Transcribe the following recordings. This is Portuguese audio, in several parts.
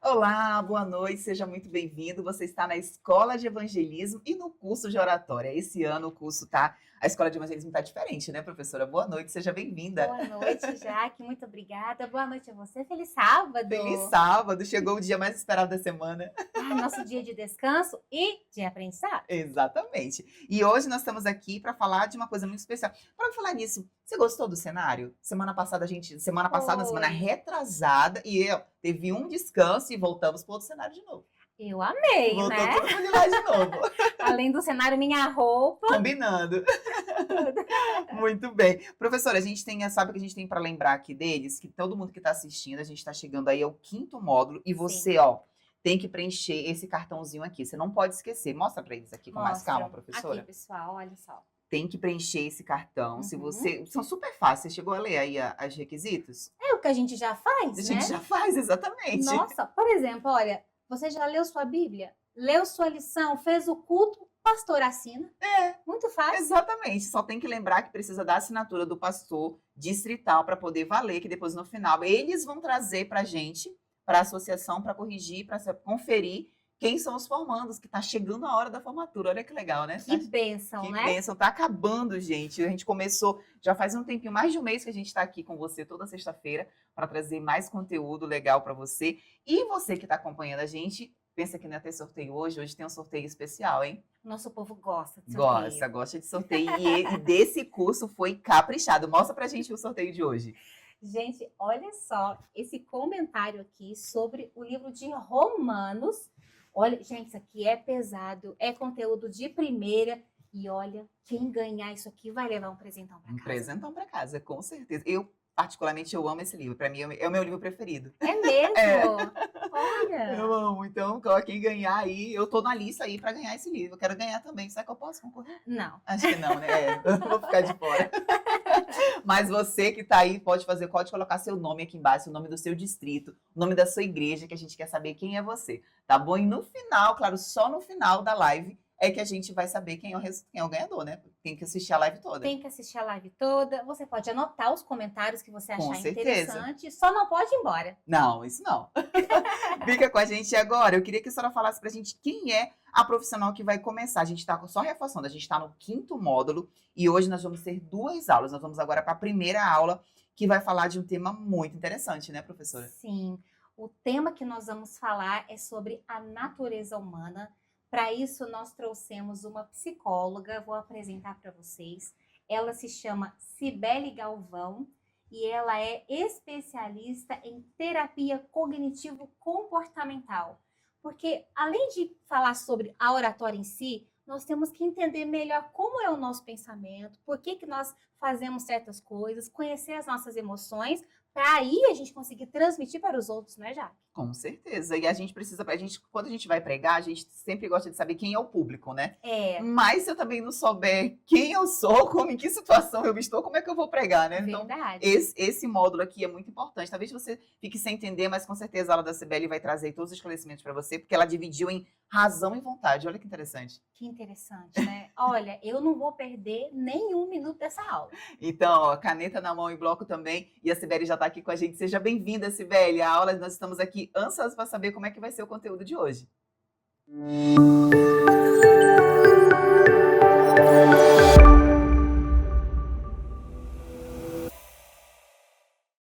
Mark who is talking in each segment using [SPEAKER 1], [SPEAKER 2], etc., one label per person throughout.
[SPEAKER 1] Olá, boa noite, seja muito bem-vindo. Você está na Escola de Evangelismo e no curso de Oratória. Esse ano o curso tá, a Escola de Evangelismo está diferente, né, professora? Boa noite, seja bem-vinda.
[SPEAKER 2] Boa noite, Jaque, muito obrigada. Boa noite a você. Feliz
[SPEAKER 1] Feliz
[SPEAKER 2] sábado.
[SPEAKER 1] sábado, chegou o dia mais esperado da semana.
[SPEAKER 2] Nosso dia de descanso e de aprendizado.
[SPEAKER 1] Exatamente. E hoje nós estamos aqui para falar de uma coisa muito especial. Para falar nisso, você gostou do cenário? Semana passada, semana
[SPEAKER 2] Foi.
[SPEAKER 1] retrasada, teve um descanso e voltamos para outro cenário de novo.
[SPEAKER 2] Eu amei,
[SPEAKER 1] Voltou
[SPEAKER 2] né?
[SPEAKER 1] tudo para de lá de novo,
[SPEAKER 2] Além do cenário, minha roupa,
[SPEAKER 1] combinando.
[SPEAKER 2] tudo.
[SPEAKER 1] Muito bem. Professora, a gente tem, sabe o que a gente tem para lembrar aqui deles? Que todo mundo que está assistindo, a gente está chegando aí ao quinto módulo e
[SPEAKER 2] Sim,
[SPEAKER 1] você, ó, tem que preencher esse cartãozinho aqui. Você não pode esquecer. Mostra para eles aqui com mais calma,
[SPEAKER 2] mostro. Aqui,
[SPEAKER 1] professora.
[SPEAKER 2] pessoal, olha só.
[SPEAKER 1] Tem que preencher esse cartão. Se
[SPEAKER 2] Uhum.
[SPEAKER 1] você, são super fáceis. Você chegou a ler aí as requisitos?
[SPEAKER 2] É o que a gente já
[SPEAKER 1] A
[SPEAKER 2] faz,
[SPEAKER 1] gente
[SPEAKER 2] né?
[SPEAKER 1] já faz, exatamente.
[SPEAKER 2] Nossa, por exemplo, olha, você já leu sua Bíblia? Leu sua lição? Fez o culto? Pastor assina.
[SPEAKER 1] É,
[SPEAKER 2] Muito fácil.
[SPEAKER 1] exatamente. Só tem que lembrar que precisa da assinatura do pastor distrital para poder valer, que depois no final eles vão trazer para a gente, para a associação, para corrigir, para conferir quem são os formandos, que está chegando a hora da formatura. Olha que legal, né?
[SPEAKER 2] Que bênção,
[SPEAKER 1] Que
[SPEAKER 2] né?
[SPEAKER 1] bênção, tá acabando, gente. A gente começou, já faz um tempinho, mais de um mês que a gente está aqui com você toda sexta-feira para trazer mais conteúdo legal para você. E você que está acompanhando a gente, pensa que não ia ter sorteio hoje? Hoje tem um sorteio especial, hein?
[SPEAKER 2] Nosso povo gosta de
[SPEAKER 1] Gosta,
[SPEAKER 2] sorteio.
[SPEAKER 1] gosta de sorteio. E desse curso foi caprichado. Mostra pra gente o sorteio de hoje.
[SPEAKER 2] Gente, olha só esse comentário aqui sobre o livro de Romanos. Olha, gente, isso aqui é pesado, é conteúdo de primeira. E olha, quem ganhar isso aqui vai levar um presentão para
[SPEAKER 1] Um
[SPEAKER 2] casa.
[SPEAKER 1] presentão pra casa, com certeza. Eu, particularmente, eu amo esse livro. Pra mim, é o meu livro preferido.
[SPEAKER 2] É mesmo?
[SPEAKER 1] É.
[SPEAKER 2] Olha,
[SPEAKER 1] Eu amo. Então, quem ganhar aí, eu tô na lista aí pra ganhar esse livro. Eu quero ganhar também. Será que eu posso concorrer?
[SPEAKER 2] não.
[SPEAKER 1] Acho que não, né? Eu vou ficar de fora. Mas você que tá aí, pode colocar seu nome aqui embaixo, o nome do seu distrito, o nome da sua igreja, que a gente quer saber quem é você, tá bom? E no final, claro, só no final da live é que a gente vai saber quem é o ganhador, né? Tem que assistir a live toda.
[SPEAKER 2] Tem que assistir a live toda. Você pode anotar os comentários que você
[SPEAKER 1] Com
[SPEAKER 2] achar
[SPEAKER 1] certeza.
[SPEAKER 2] interessante, só não pode ir embora.
[SPEAKER 1] Não, isso não. Fica com a gente agora. Eu queria que a senhora falasse pra gente quem é a profissional que vai começar. A gente tá só reforçando, a gente tá no quinto módulo e hoje nós vamos ter duas aulas. Nós vamos agora para a primeira aula, que vai falar de um tema muito interessante, né, professora?
[SPEAKER 2] Sim, o tema que nós vamos falar é sobre a natureza humana. Para isso, nós trouxemos uma psicóloga, vou apresentar para vocês. Ela se chama Cibele Galvão e ela é especialista em terapia cognitivo-comportamental. Porque, além de falar sobre a oratória em si, nós temos que entender melhor como é o nosso pensamento, por que nós fazemos certas coisas, conhecer as nossas emoções, para aí a gente conseguir transmitir para os outros, não é, Jaque?
[SPEAKER 1] Com certeza. E a gente precisa, quando a gente vai pregar, a gente sempre gosta de saber quem é o público, né?
[SPEAKER 2] É,
[SPEAKER 1] Mas se eu também não souber quem eu sou, em que situação eu estou, como é que eu vou pregar, né? Então,
[SPEAKER 2] verdade.
[SPEAKER 1] esse módulo aqui é muito importante. Talvez você fique sem entender, mas com certeza a aula da Cibele vai trazer todos os esclarecimentos para você, porque ela dividiu em razão e vontade. Olha que interessante.
[SPEAKER 2] Que interessante, né? Olha, eu não vou perder nenhum minuto dessa aula.
[SPEAKER 1] Então, ó, caneta na mão e bloco também. E a Cibele já está aqui com a gente. Seja bem-vinda, Cibele. A aula, nós estamos aqui ansiosos para saber como é que vai ser o conteúdo de hoje.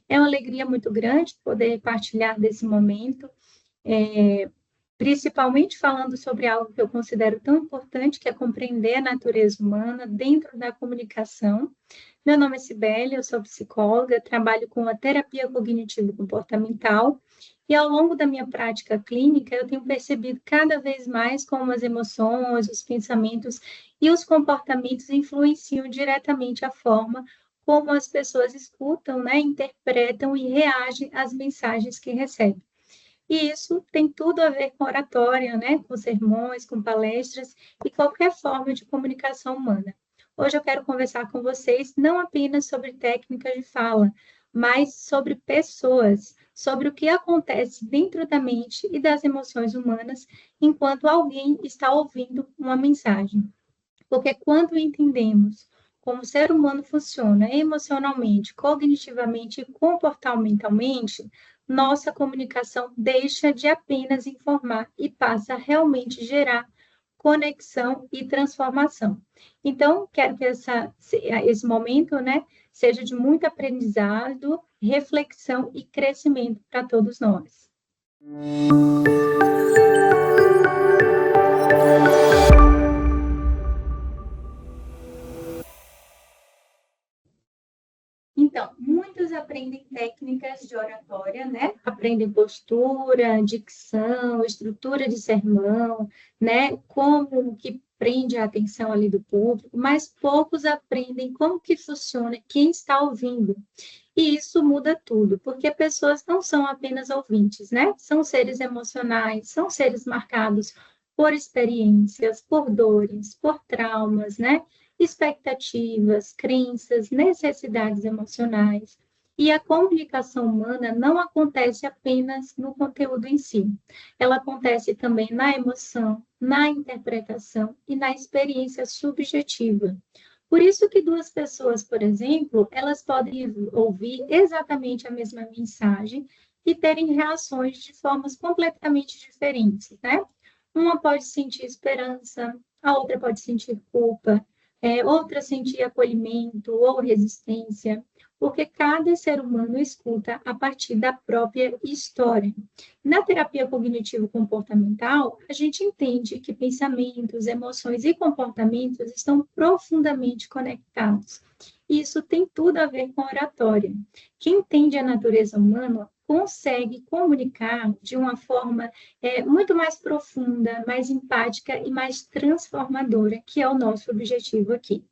[SPEAKER 3] É uma alegria muito grande poder partilhar desse momento, principalmente falando sobre algo que eu considero tão importante, que é compreender a natureza humana dentro da comunicação. Meu nome é Cibele, eu sou psicóloga, trabalho com a terapia cognitivo-comportamental e ao longo da minha prática clínica eu tenho percebido cada vez mais como as emoções, os pensamentos e os comportamentos influenciam diretamente a forma como as pessoas escutam, né, interpretam e reagem às mensagens que recebem. E isso tem tudo a ver com oratória, né, com sermões, com palestras e qualquer forma de comunicação humana. Hoje eu quero conversar com vocês não apenas sobre técnicas de fala, mas sobre pessoas, sobre o que acontece dentro da mente e das emoções humanas enquanto alguém está ouvindo uma mensagem. Porque quando entendemos como o ser humano funciona emocionalmente, cognitivamente e comportamentalmente, nossa comunicação deixa de apenas informar e passa a realmente gerar conexão e transformação. Então, quero que esse momento, né, seja de muito aprendizado, reflexão e crescimento para todos nós. Então, muitos aprendem técnicas de oratória, né? Aprendem postura, dicção, estrutura de sermão, né? Como que prende a atenção ali do público, mas poucos aprendem como que funciona quem está ouvindo. E isso muda tudo, porque pessoas não são apenas ouvintes, né? São seres emocionais, são seres marcados por experiências, por dores, por traumas, né? Expectativas, crenças, necessidades emocionais. E a comunicação humana não acontece apenas no conteúdo em si. Ela acontece também na emoção, na interpretação e na experiência subjetiva. Por isso que duas pessoas, por exemplo, elas podem ouvir exatamente a mesma mensagem e terem reações de formas completamente diferentes, né? Uma pode sentir esperança, a outra pode sentir culpa, outra sentir acolhimento ou resistência, porque cada ser humano escuta a partir da própria história. Na terapia cognitivo-comportamental, a gente entende que pensamentos, emoções e comportamentos estão profundamente conectados. Isso tem tudo a ver com oratória. Quem entende a natureza humana consegue comunicar de uma forma muito mais profunda, mais empática e mais transformadora, que é o nosso objetivo aqui.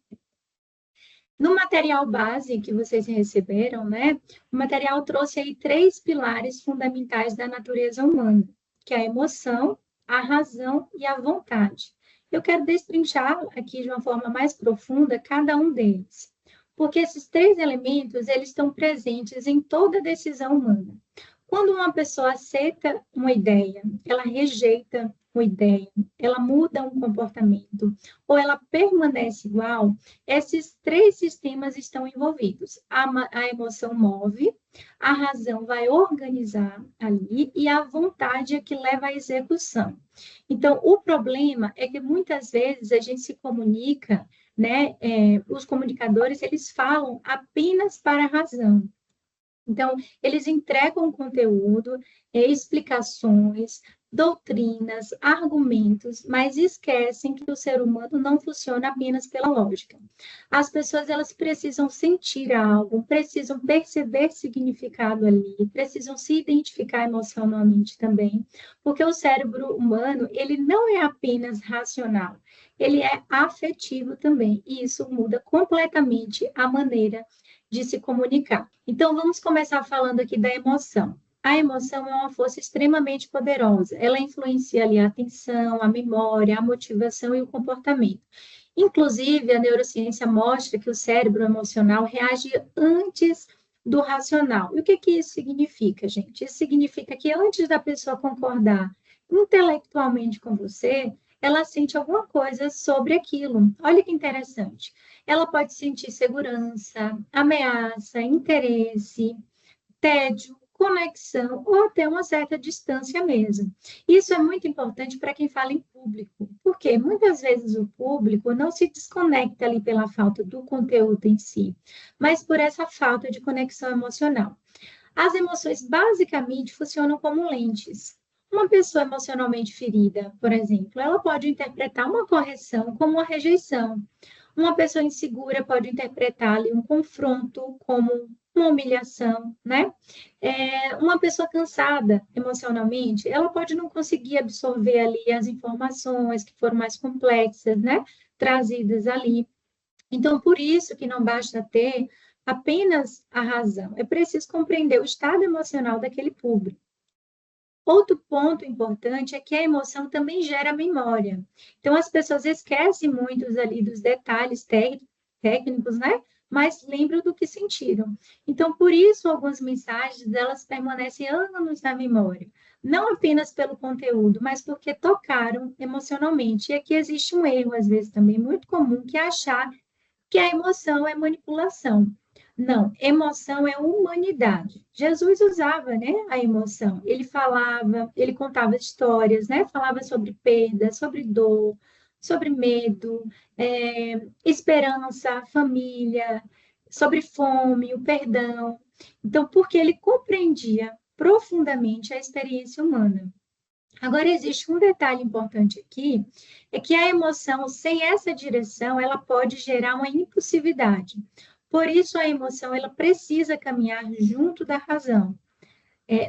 [SPEAKER 3] No material base que vocês receberam, né, o material trouxe aí 3 pilares fundamentais da natureza humana, que é a emoção, a razão e a vontade. Eu quero destrinchar aqui de uma forma mais profunda cada um deles, porque esses 3 elementos, eles estão presentes em toda decisão humana. Quando uma pessoa aceita uma ideia, ela rejeita uma ideia, ela muda um comportamento, ou ela permanece igual, esses 3 sistemas estão envolvidos. A emoção move, a razão vai organizar ali, e a vontade é que leva à execução. Então, o problema é que muitas vezes a gente se comunica, né? Os comunicadores, eles falam apenas para a razão. Então, eles entregam conteúdo, explicações, doutrinas, argumentos, mas esquecem que o ser humano não funciona apenas pela lógica. As pessoas, elas precisam sentir algo, precisam perceber significado ali, precisam se identificar emocionalmente também, porque o cérebro humano, ele não é apenas racional, ele é afetivo também, e isso muda completamente a maneira de se comunicar. Então, vamos começar falando aqui da emoção. A emoção é uma força extremamente poderosa. Ela influencia ali a atenção, a memória, a motivação e o comportamento. Inclusive, a neurociência mostra que o cérebro emocional reage antes do racional. E o que isso significa, gente? Isso significa que antes da pessoa concordar intelectualmente com você, ela sente alguma coisa sobre aquilo. Olha que interessante. Ela pode sentir segurança, ameaça, interesse, tédio, conexão ou até uma certa distância mesmo. Isso é muito importante para quem fala em público, porque muitas vezes o público não se desconecta ali pela falta do conteúdo em si, mas por essa falta de conexão emocional. As emoções basicamente funcionam como lentes. Uma pessoa emocionalmente ferida, por exemplo, ela pode interpretar uma correção como uma rejeição. Uma pessoa insegura pode interpretar ali um confronto como uma humilhação, né? Uma pessoa cansada emocionalmente, ela pode não conseguir absorver ali as informações que foram mais complexas, né? Trazidas ali. Então, por isso que não basta ter apenas a razão, é preciso compreender o estado emocional daquele público. Outro ponto importante é que a emoção também gera memória. Então, as pessoas esquecem muitos ali dos detalhes técnicos, né? Mas lembram do que sentiram. Então, por isso, algumas mensagens, elas permanecem anos na memória. Não apenas pelo conteúdo, mas porque tocaram emocionalmente. E aqui existe um erro, às vezes, também muito comum, que é achar que a emoção é manipulação. Não, emoção é humanidade. Jesus usava, né, a emoção. Ele falava, ele contava histórias, né? Falava sobre perda, sobre dor, sobre medo, esperança, família, sobre fome, o perdão. Então, porque ele compreendia profundamente a experiência humana. Agora, existe um detalhe importante aqui, é que a emoção, sem essa direção, ela pode gerar uma impulsividade. Por isso, a emoção, ela precisa caminhar junto da razão.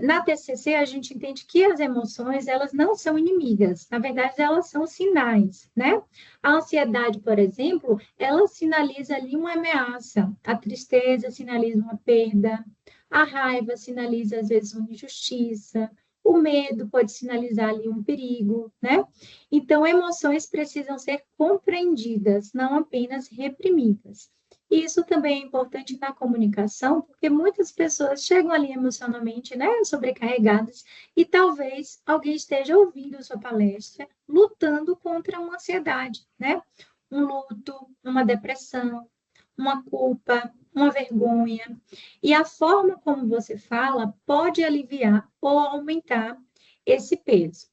[SPEAKER 3] Na TCC, a gente entende que as emoções, elas não são inimigas. Na verdade, elas são sinais, né? A ansiedade, por exemplo, ela sinaliza ali uma ameaça. A tristeza sinaliza uma perda. A raiva sinaliza, às vezes, uma injustiça. O medo pode sinalizar ali um perigo, né? Então, emoções precisam ser compreendidas, não apenas reprimidas. E isso também é importante na comunicação, porque muitas pessoas chegam ali emocionalmente, né, sobrecarregadas, e talvez alguém esteja ouvindo sua palestra, lutando contra uma ansiedade, né? Um luto, uma depressão, uma culpa, uma vergonha. E a forma como você fala pode aliviar ou aumentar esse peso.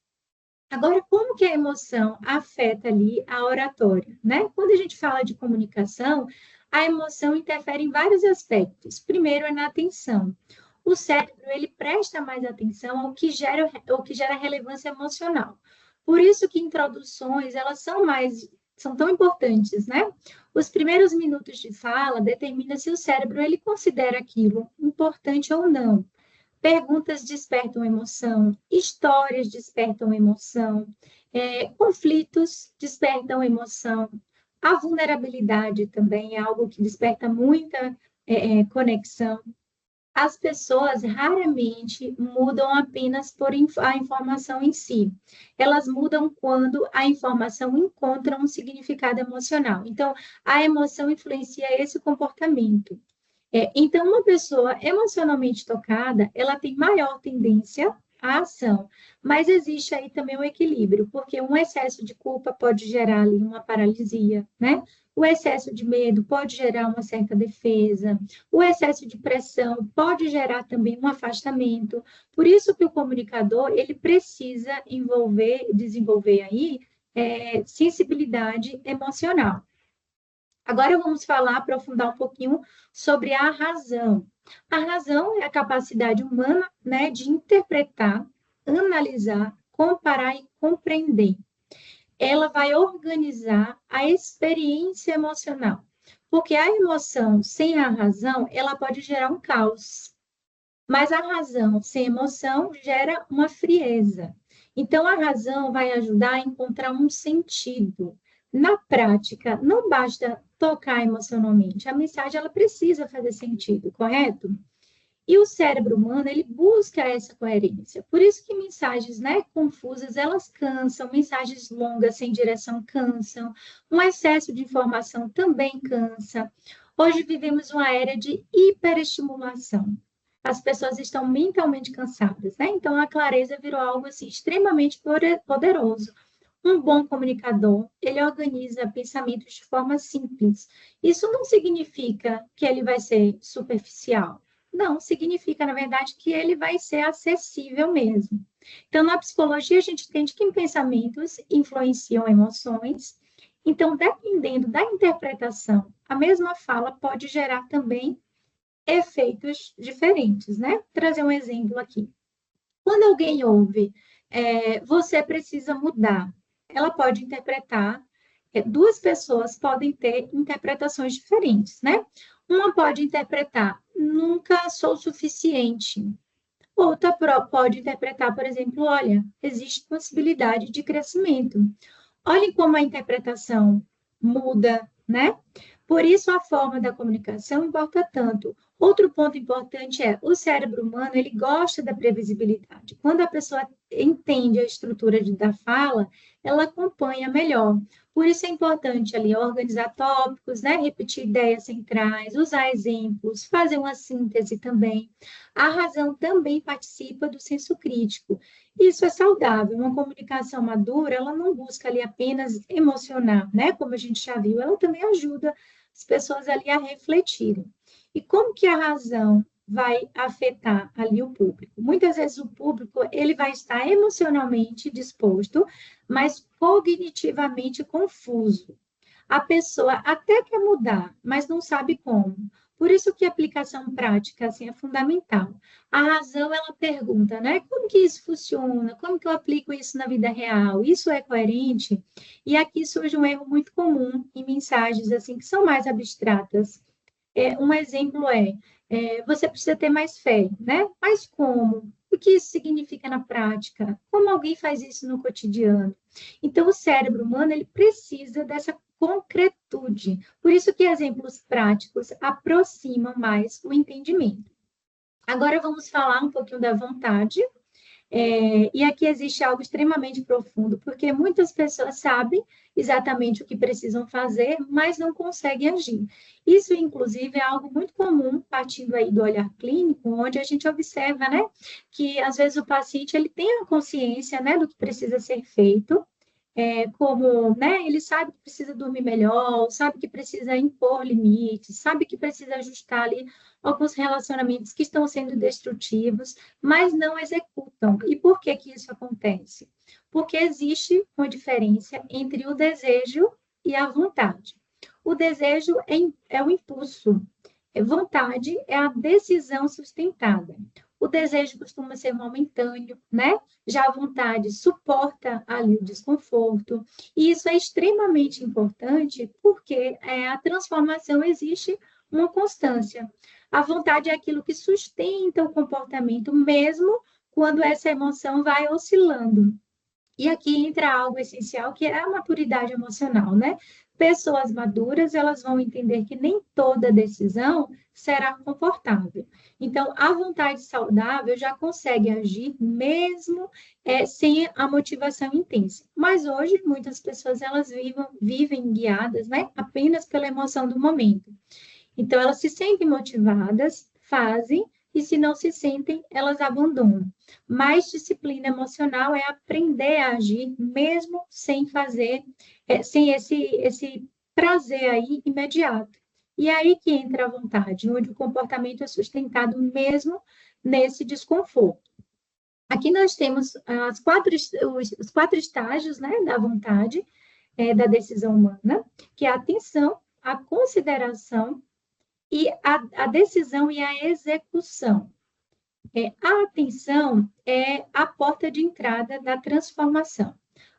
[SPEAKER 3] Agora, como que a emoção afeta ali a oratória, né? Quando a gente fala de comunicação, a emoção interfere em vários aspectos. Primeiro é na atenção. O cérebro, ele presta mais atenção ao que gera relevância emocional. Por isso que introduções, elas são tão importantes, né? Os primeiros minutos de fala determinam se o cérebro, ele considera aquilo importante ou não. Perguntas despertam emoção, histórias despertam emoção, conflitos despertam emoção. A vulnerabilidade também é algo que desperta muita conexão. As pessoas raramente mudam apenas por a informação em si. Elas mudam quando a informação encontra um significado emocional. Então, a emoção influencia esse comportamento. Então, uma pessoa emocionalmente tocada, ela tem maior tendência à ação, mas existe aí também um equilíbrio, porque um excesso de culpa pode gerar ali uma paralisia, né? O excesso de medo pode gerar uma certa defesa, o excesso de pressão pode gerar também um afastamento. Por isso que o comunicador, ele precisa desenvolver aí sensibilidade emocional. Agora vamos falar, aprofundar um pouquinho sobre a razão. A razão é a capacidade humana, né, de interpretar, analisar, comparar e compreender. Ela vai organizar a experiência emocional, porque a emoção sem a razão, ela pode gerar um caos. Mas a razão sem emoção gera uma frieza. Então, a razão vai ajudar a encontrar um sentido. Na prática, não basta tocar emocionalmente, a mensagem ela precisa fazer sentido, correto? E o cérebro humano, ele busca essa coerência. Por isso que mensagens, né, confusas, elas cansam, mensagens longas sem direção cansam, um excesso de informação também cansa. Hoje vivemos uma era de hiperestimulação. As pessoas estão mentalmente cansadas, né? Então a clareza virou algo assim extremamente poderoso. Um bom comunicador, ele organiza pensamentos de forma simples. Isso não significa que ele vai ser superficial. Não, significa, na verdade, que ele vai ser acessível mesmo. Então, na psicologia, a gente entende que pensamentos influenciam emoções. Então, dependendo da interpretação, a mesma fala pode gerar também efeitos diferentes, né? Vou trazer um exemplo aqui. Quando alguém ouve, você precisa mudar, ela pode interpretar, duas pessoas podem ter interpretações diferentes, né? Uma pode interpretar, nunca sou suficiente. Outra pode interpretar, por exemplo, olha, existe possibilidade de crescimento. Olhem como a interpretação muda, né? Por isso, a forma da comunicação importa tanto. Outro ponto importante é, o cérebro humano, ele gosta da previsibilidade. Quando a pessoa entende a estrutura da fala, ela acompanha melhor. Por isso é importante ali organizar tópicos, né? Repetir ideias centrais, usar exemplos, fazer uma síntese também. A razão também participa do senso crítico. Isso é saudável. Uma comunicação madura, ela não busca ali apenas emocionar, né? Como a gente já viu, ela também ajuda as pessoas ali a refletirem. E como que a razão vai afetar ali o público? Muitas vezes o público ele vai estar emocionalmente disposto, mas cognitivamente confuso. A pessoa até quer mudar, mas não sabe como. Por isso que a aplicação prática assim, é fundamental. A razão, ela pergunta, né? Como que isso funciona? Como que eu aplico isso na vida real? Isso é coerente? E aqui surge um erro muito comum em mensagens assim que são mais abstratas. Um exemplo você precisa ter mais fé, né? Mas como? O que isso significa na prática? Como alguém faz isso no cotidiano? Então, o cérebro humano, ele precisa dessa concretude. Por isso que exemplos práticos aproximam mais o entendimento. Agora vamos falar um pouquinho da vontade, e aqui existe algo extremamente profundo, porque muitas pessoas sabem exatamente o que precisam fazer, mas não conseguem agir. Isso, inclusive, é algo muito comum, partindo aí do olhar clínico, onde a gente observa, né, que às vezes o paciente ele tem a consciência, né, do que precisa ser feito, como, né, ele sabe que precisa dormir melhor, sabe que precisa impor limites, sabe que precisa ajustar ali alguns relacionamentos que estão sendo destrutivos, mas não executam. E por que que isso acontece? Porque existe uma diferença entre o desejo e a vontade. O desejo é o impulso, vontade é a decisão sustentada. O desejo costuma ser momentâneo, né? Já a vontade suporta ali o desconforto. E isso é extremamente importante porque a transformação existe uma constância. A vontade é aquilo que sustenta o comportamento, mesmo quando essa emoção vai oscilando. E aqui entra algo essencial, que é a maturidade emocional, né? Pessoas maduras, elas vão entender que nem toda decisão será confortável. Então, a vontade saudável já consegue agir mesmo sem a motivação intensa. Mas hoje, muitas pessoas, elas vivem guiadas, né? Apenas pela emoção do momento. Então, elas se sentem motivadas, fazem, e se não se sentem, elas abandonam. Mais disciplina emocional é aprender a agir, mesmo sem fazer, sem esse prazer aí imediato. E aí que entra a vontade, onde o comportamento é sustentado mesmo nesse desconforto. Aqui nós temos os 4 estágios, né, da vontade, da decisão humana, que é a atenção, a consideração, e a decisão e a execução. A atenção é a porta de entrada da transformação.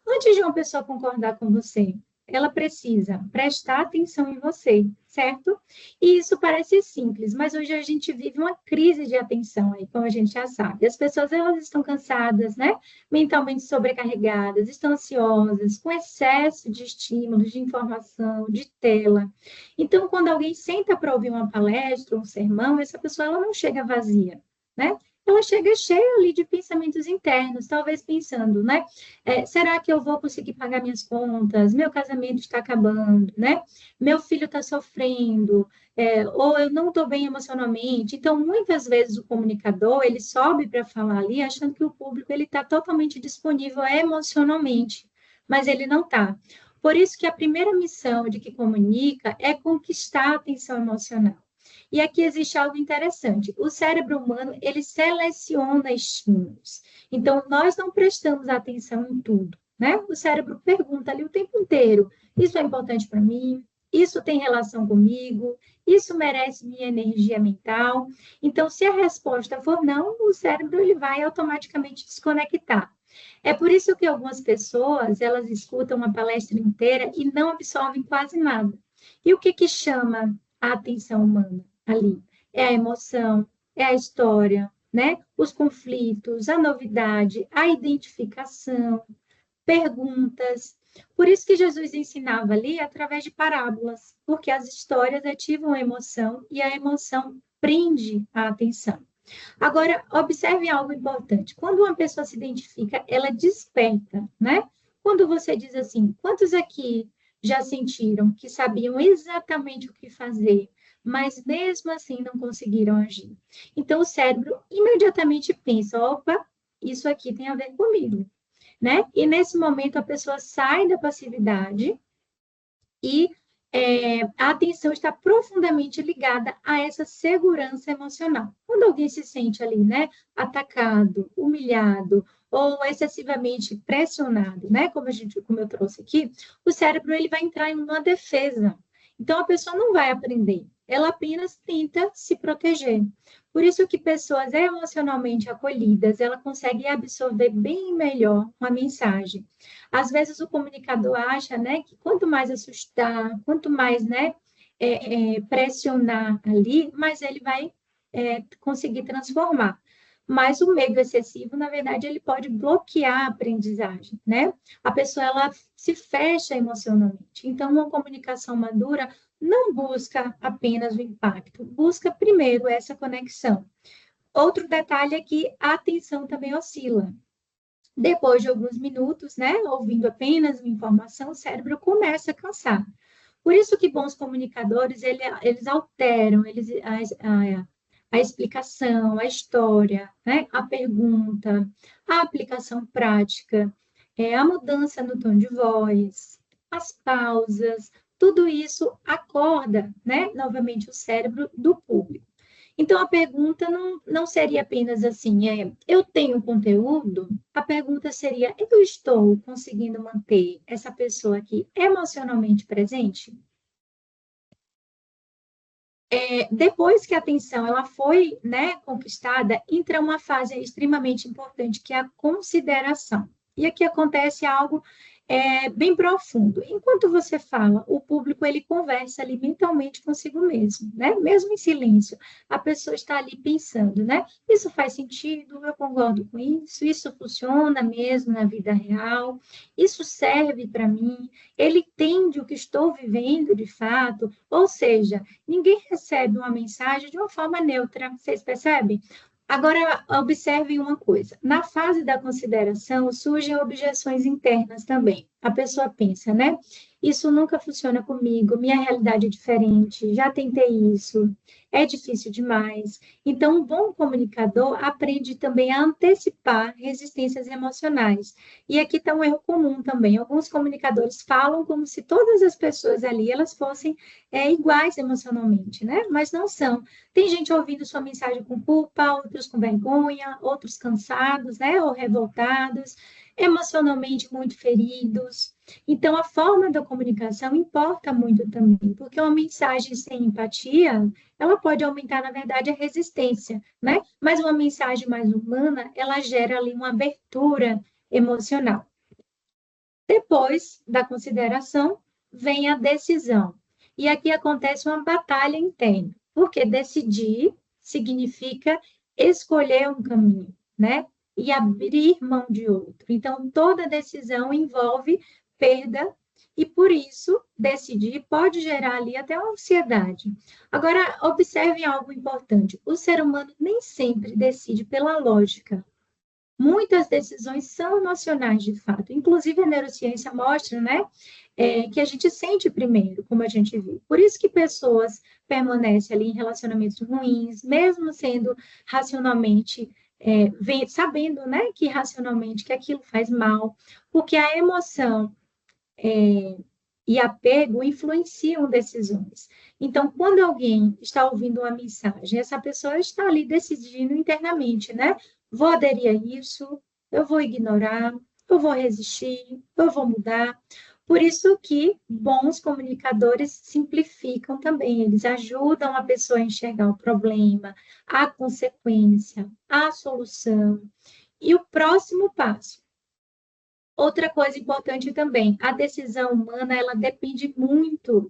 [SPEAKER 3] Antes de uma pessoa concordar com você, ela precisa prestar atenção em você, certo? E isso parece simples, mas hoje a gente vive uma crise de atenção aí, como a gente já sabe. As pessoas, elas estão cansadas, né? Mentalmente sobrecarregadas, estão ansiosas, com excesso de estímulos, de informação, de tela. Então, quando alguém senta para ouvir uma palestra, um sermão, essa pessoa, ela não chega vazia, né? Ela chega cheia ali de pensamentos internos, talvez pensando, né? Será que eu vou conseguir pagar minhas contas? Meu casamento está acabando, né? Meu filho está sofrendo, ou eu não estou bem emocionalmente. Então, muitas vezes o comunicador, ele sobe para falar ali, achando que o público ele está totalmente disponível emocionalmente, mas ele não está. Por isso que a primeira missão de que comunica é conquistar a atenção emocional. E aqui existe algo interessante. O cérebro humano, ele seleciona estímulos. Então, nós não prestamos atenção em tudo, né? O cérebro pergunta ali o tempo inteiro: isso é importante para mim? Isso tem relação comigo? Isso merece minha energia mental? Então, se a resposta for não, o cérebro ele vai automaticamente desconectar. É por isso que algumas pessoas, elas escutam uma palestra inteira e não absorvem quase nada. E o que que chama a atenção humana ali? É a emoção, é a história, né? Os conflitos, a novidade, a identificação, perguntas. Por isso que Jesus ensinava ali através de parábolas, porque as histórias ativam a emoção e a emoção prende a atenção. Agora, observe algo importante. Quando uma pessoa se identifica, ela desperta, né? Quando você diz assim, quantos aqui já sentiram que sabiam exatamente o que fazer, mas mesmo assim não conseguiram agir? Então, o cérebro imediatamente pensa, opa, isso aqui tem a ver comigo, né? E nesse momento a pessoa sai da passividade e a atenção está profundamente ligada a essa segurança emocional. Quando alguém se sente ali, né, atacado, humilhado ou excessivamente pressionado, né, como eu trouxe aqui, o cérebro ele vai entrar em uma defesa. Então a pessoa não vai aprender, ela apenas tenta se proteger. Por isso que pessoas emocionalmente acolhidas, ela consegue absorver bem melhor uma mensagem. Às vezes o comunicador acha, né, que quanto mais assustar, quanto mais, né, pressionar ali, mais ele vai conseguir transformar. Mas o medo excessivo, na verdade, ele pode bloquear a aprendizagem, né? A pessoa, ela se fecha emocionalmente. Então, uma comunicação madura não busca apenas o impacto, busca primeiro essa conexão. Outro detalhe é que a atenção também oscila. Depois de alguns minutos, né, ouvindo apenas uma informação, o cérebro começa a cansar. Por isso que bons comunicadores, eles alteram a explicação, a história, né, a pergunta, a aplicação prática, a mudança no tom de voz, as pausas, tudo isso acorda, né, novamente o cérebro do público. Então, a pergunta não seria apenas assim, eu tenho conteúdo? A pergunta seria, eu estou conseguindo manter essa pessoa aqui emocionalmente presente? Depois que a atenção ela foi, né, conquistada, entra uma fase extremamente importante, que é a consideração. E aqui acontece algo bem profundo. Enquanto você fala, o público ele conversa ali mentalmente consigo mesmo, né? Mesmo em silêncio, a pessoa está ali pensando, né? Isso faz sentido, eu concordo com isso funciona mesmo na vida real, isso serve para mim, ele entende o que estou vivendo de fato, ou seja, ninguém recebe uma mensagem de uma forma neutra, vocês percebem? Agora, observem uma coisa: na fase da consideração, surgem objeções internas também. A pessoa pensa, né? Isso nunca funciona comigo, minha realidade é diferente, já tentei isso, é difícil demais. Então, um bom comunicador aprende também a antecipar resistências emocionais. E aqui está um erro comum também. Alguns comunicadores falam como se todas as pessoas ali elas fossem iguais emocionalmente, né? Mas não são. Tem gente ouvindo sua mensagem com culpa, outros com vergonha, outros cansados, né? Ou revoltados, emocionalmente muito feridos. Então, a forma da comunicação importa muito também, porque uma mensagem sem empatia, ela pode aumentar, na verdade, a resistência, né? Mas uma mensagem mais humana, ela gera ali uma abertura emocional. Depois da consideração, vem a decisão. E aqui acontece uma batalha interna, porque decidir significa escolher um caminho, né? E abrir mão de outro. Então, toda decisão envolve perda, e por isso, decidir pode gerar ali até uma ansiedade. Agora, observem algo importante: o ser humano nem sempre decide pela lógica. Muitas decisões são emocionais, de fato. Inclusive, a neurociência mostra, né, que a gente sente primeiro, como a gente viu. Por isso que pessoas permanecem ali em relacionamentos ruins, mesmo sendo racionalmente, sabendo, né, que racionalmente que aquilo faz mal, porque a emoção e apego influenciam decisões. Então, quando alguém está ouvindo uma mensagem, essa pessoa está ali decidindo internamente, né? Vou aderir a isso, eu vou ignorar, eu vou resistir, eu vou mudar. Por isso que bons comunicadores simplificam também, eles ajudam a pessoa a enxergar o problema, a consequência, a solução e o próximo passo. Outra coisa importante também, a decisão humana, ela depende muito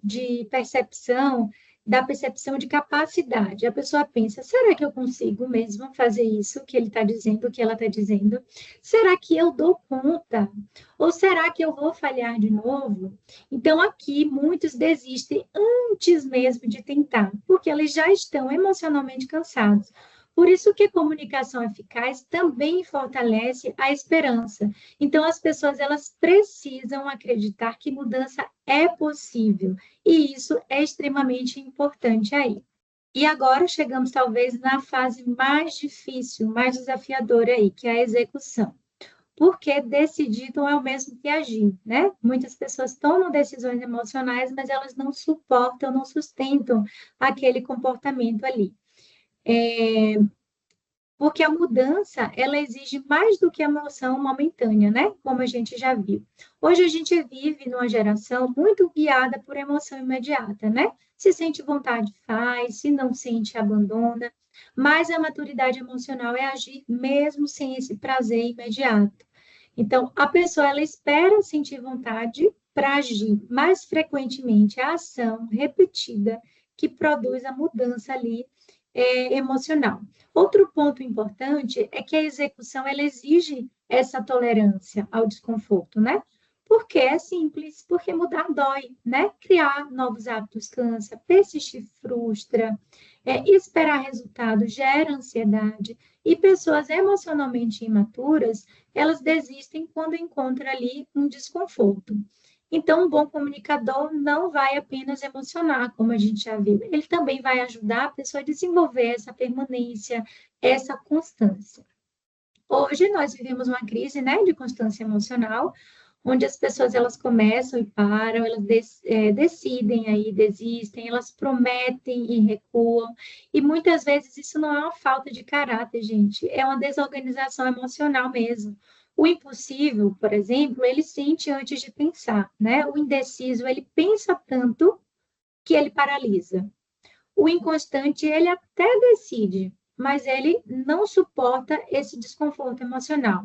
[SPEAKER 3] da percepção de capacidade. A pessoa pensa, será que eu consigo mesmo fazer isso que ele está dizendo, que ela está dizendo? Será que eu dou conta? Ou será que eu vou falhar de novo? Então, aqui, muitos desistem antes mesmo de tentar, porque eles já estão emocionalmente cansados. Por isso que comunicação eficaz também fortalece a esperança. Então, as pessoas elas precisam acreditar que mudança é possível, e isso é extremamente importante aí. E agora chegamos talvez na fase mais difícil, mais desafiadora aí, que é a execução. porque decidir não é o mesmo que agir, né? Muitas pessoas tomam decisões emocionais, mas elas não suportam, não sustentam aquele comportamento ali. Porque a mudança, ela exige mais do que a emoção momentânea, né? Como a gente já viu. Hoje a gente vive numa geração muito guiada por emoção imediata, né? Se sente vontade, faz, se não sente, abandona. Mas a maturidade emocional é agir mesmo sem esse prazer imediato. Então, a pessoa, ela espera sentir vontade para agir mais frequentemente a ação repetida que produz a mudança ali emocional. Outro ponto importante é que a execução ela exige essa tolerância ao desconforto, né? Porque é simples, porque mudar dói, né? Criar novos hábitos cansa, persistir frustra, esperar resultado gera ansiedade e pessoas emocionalmente imaturas, elas desistem quando encontram ali um desconforto. Então, um bom comunicador não vai apenas emocionar, como a gente já viu, ele também vai ajudar a pessoa a desenvolver essa permanência, essa constância. Hoje nós vivemos uma crise, né, de constância emocional, onde as pessoas elas começam e param, elas decidem aí, desistem, elas prometem e recuam, e muitas vezes isso não é uma falta de caráter, gente, é uma desorganização emocional mesmo. O impossível, por exemplo, ele sente antes de pensar, né? O indeciso, ele pensa tanto que ele paralisa. O inconstante, ele até decide, mas ele não suporta esse desconforto emocional.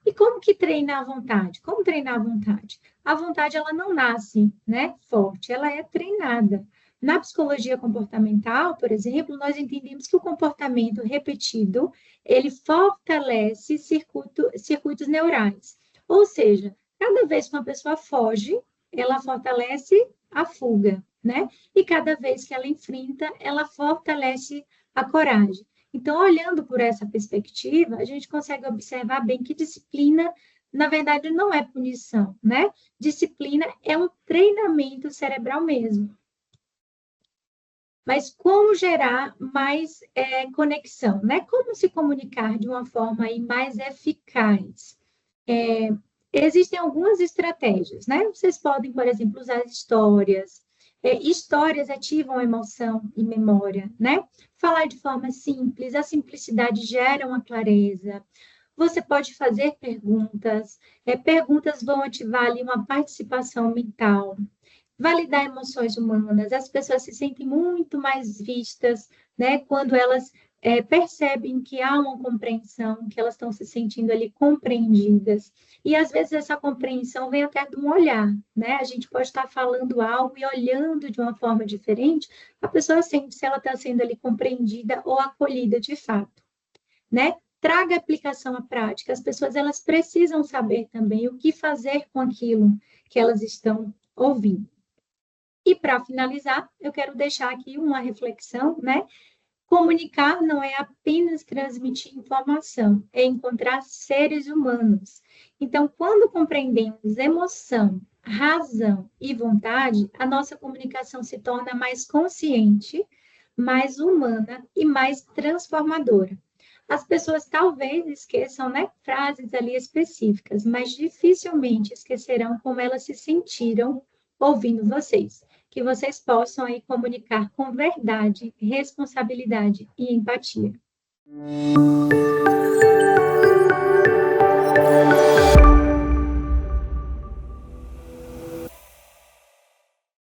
[SPEAKER 3] E como que treina a vontade? Como treinar a vontade? A vontade, ela não nasce, né, forte, ela é treinada. Na psicologia comportamental, por exemplo, nós entendemos que o comportamento repetido, ele fortalece circuitos neurais. Ou seja, cada vez que uma pessoa foge, ela fortalece a fuga, né? E cada vez que ela enfrenta, ela fortalece a coragem. Então, olhando por essa perspectiva, a gente consegue observar bem que disciplina, na verdade, não é punição, né? Disciplina é um treinamento cerebral mesmo. Mas como gerar mais conexão, né? Como se comunicar de uma forma aí mais eficaz? Existem algumas estratégias, né? Vocês podem, por exemplo, usar histórias. Histórias ativam emoção e memória, né? Falar de forma simples, a simplicidade gera uma clareza. Você pode fazer perguntas, perguntas vão ativar ali uma participação mental. Validar emoções humanas, as pessoas se sentem muito mais vistas, né? Quando elas percebem que há uma compreensão, que elas estão se sentindo ali compreendidas. E às vezes essa compreensão vem até de um olhar, né? A gente pode estar falando algo e olhando de uma forma diferente, a pessoa sente se ela está sendo ali compreendida ou acolhida de fato, né? Traga aplicação à prática. As pessoas elas precisam saber também o que fazer com aquilo que elas estão ouvindo. E para finalizar, eu quero deixar aqui uma reflexão, né? Comunicar não é apenas transmitir informação, é encontrar seres humanos. Então, quando compreendemos emoção, razão e vontade, a nossa comunicação se torna mais consciente, mais humana e mais transformadora. As pessoas talvez esqueçam, né, frases ali específicas, mas dificilmente esquecerão como elas se sentiram ouvindo vocês. Que vocês possam aí comunicar com verdade, responsabilidade e empatia.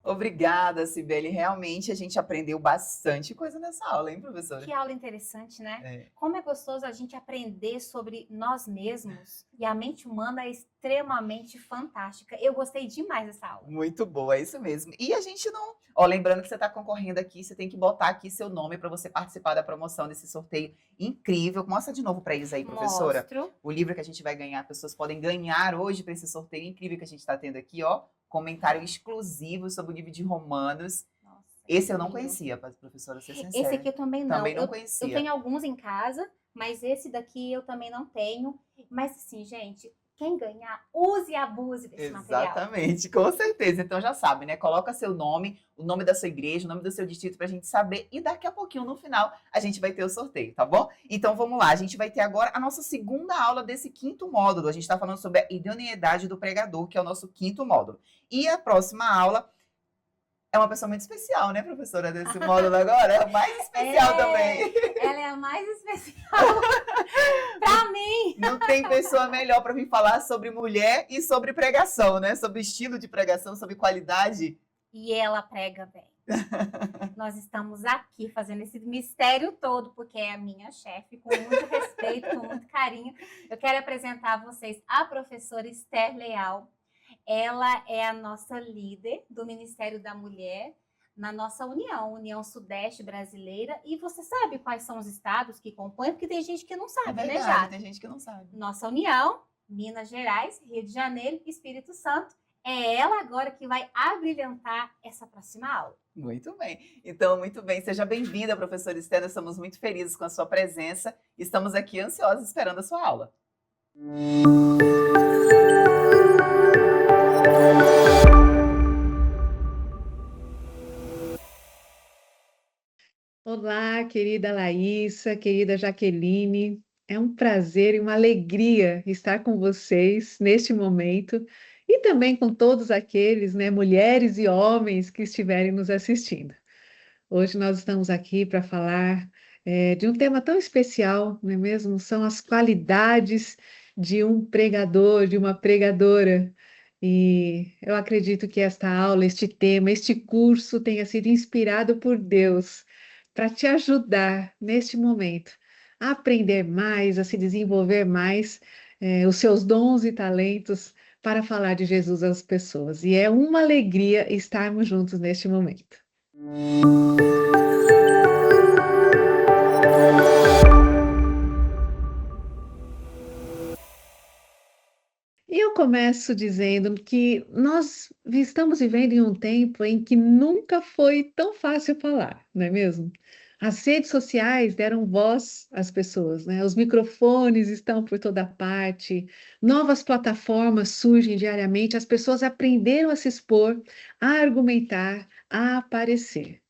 [SPEAKER 1] Obrigada, Cibele. Realmente a gente aprendeu bastante coisa nessa aula, hein, professora?
[SPEAKER 2] Que aula interessante, né?
[SPEAKER 1] É.
[SPEAKER 2] Como é gostoso a gente aprender sobre nós mesmos. E a mente humana é extremamente fantástica. Eu gostei demais dessa aula.
[SPEAKER 1] Muito boa, é isso mesmo. E a gente não. Ó, lembrando que você está concorrendo aqui, você tem que botar aqui seu nome para você participar da promoção desse sorteio incrível. Mostra de novo para eles aí, professora.
[SPEAKER 2] Mostro.
[SPEAKER 1] O livro que a gente vai ganhar, pessoas podem ganhar hoje para esse sorteio incrível que a gente está tendo aqui, ó. Comentário exclusivo sobre o livro de Romanos.
[SPEAKER 2] Nossa,
[SPEAKER 1] Esse eu não
[SPEAKER 2] lindo.
[SPEAKER 1] conhecia, professora, ser sincera.
[SPEAKER 2] Esse aqui eu também não.
[SPEAKER 1] Também não
[SPEAKER 2] Eu
[SPEAKER 1] conhecia.
[SPEAKER 2] tenho alguns em casa, mas esse daqui eu também não tenho. Mas assim, gente, Quem ganhar, use e abuse desse material.
[SPEAKER 1] Exatamente, com certeza. Então já sabe, né? Coloca seu nome, o nome da sua igreja, o nome do seu distrito para a gente saber. E daqui a pouquinho, no final, a gente vai ter o sorteio, tá bom? Então vamos lá, a gente vai ter agora a nossa segunda aula desse quinto módulo. A gente está falando sobre a idoneidade do pregador, que é o nosso quinto módulo. E a próxima aula é uma pessoa muito especial, né, professora, desse módulo agora? É a mais especial também.
[SPEAKER 2] Ela é a mais especial para mim.
[SPEAKER 1] Não tem pessoa melhor para vir falar sobre mulher e sobre pregação, né? Sobre estilo de pregação, sobre qualidade.
[SPEAKER 2] E ela prega bem. Nós estamos aqui fazendo esse mistério todo, porque é a minha chefe, com muito respeito, com muito carinho. Eu quero apresentar a vocês a professora Esther Leal. Ela é a nossa líder do Ministério da Mulher na nossa União Sudeste Brasileira. E você sabe quais são os estados que compõem? Porque tem gente que não sabe,
[SPEAKER 1] É
[SPEAKER 2] né,
[SPEAKER 1] verdade,
[SPEAKER 2] já?
[SPEAKER 1] tem gente que não sabe.
[SPEAKER 2] Nossa União, Minas Gerais, Rio de Janeiro, Espírito Santo. É ela agora que vai abrilhantar essa próxima aula.
[SPEAKER 1] Muito bem. Então, muito bem. Seja bem-vinda, professora Esther. Nós estamos muito felizes com a sua presença. Estamos aqui ansiosos esperando a sua aula.
[SPEAKER 4] Olá, querida Laísa, querida Jaqueline. É um prazer e uma alegria estar com vocês neste momento e também com todos aqueles, né, mulheres e homens que estiverem nos assistindo. Hoje nós estamos aqui para falar de um tema tão especial, não é mesmo? São as qualidades de um pregador, de uma pregadora. E eu acredito que esta aula, este tema, este curso tenha sido inspirado por Deus para te ajudar neste momento a aprender mais, a se desenvolver mais, os seus dons e talentos para falar de Jesus às pessoas. E é uma alegria estarmos juntos neste momento. E eu começo dizendo que nós estamos vivendo em um tempo em que nunca foi tão fácil falar, não é mesmo? As redes sociais deram voz às pessoas, né? Os microfones estão por toda parte, novas plataformas surgem diariamente, as pessoas aprenderam a se expor, a argumentar, a aparecer.